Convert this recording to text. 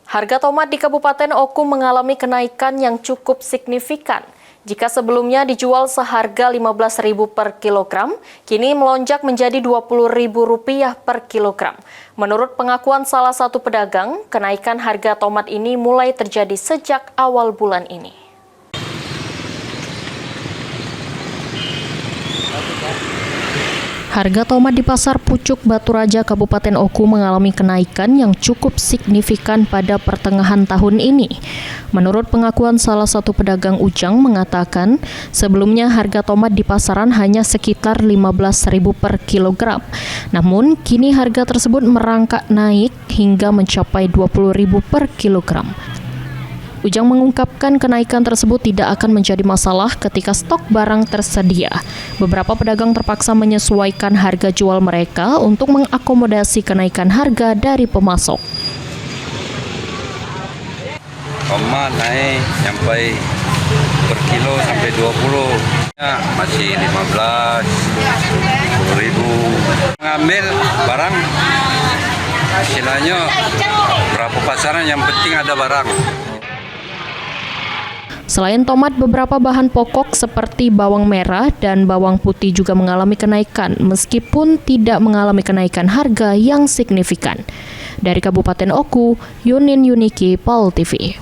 Harga tomat di Kabupaten Oku mengalami kenaikan yang cukup signifikan. Jika sebelumnya dijual seharga Rp15.000 per kilogram, kini melonjak menjadi Rp20.000 per kilogram. Menurut pengakuan salah satu pedagang, kenaikan harga tomat ini mulai terjadi sejak awal bulan ini. Harga tomat di Pasar Pucuk Batu Raja Kabupaten Oku mengalami kenaikan yang cukup signifikan pada pertengahan tahun ini. Menurut pengakuan salah satu pedagang Ujang mengatakan, sebelumnya harga tomat di pasaran hanya sekitar Rp15.000 per kilogram. Namun, kini harga tersebut merangkak naik hingga mencapai Rp20.000 per kilogram. Ujang mengungkapkan kenaikan tersebut tidak akan menjadi masalah ketika stok barang tersedia. Beberapa pedagang terpaksa menyesuaikan harga jual mereka untuk mengakomodasi kenaikan harga dari pemasok. Tomat naik sampai per kilo sampai 20. Ya, masih 15, 10.000. Mengambil barang, istilahnya berapa pasaran yang penting ada barang. Selain tomat, beberapa bahan pokok seperti bawang merah dan bawang putih juga mengalami kenaikan, meskipun tidak mengalami kenaikan harga yang signifikan. Dari Kabupaten Oku, Yunin Yuniki, POL TV.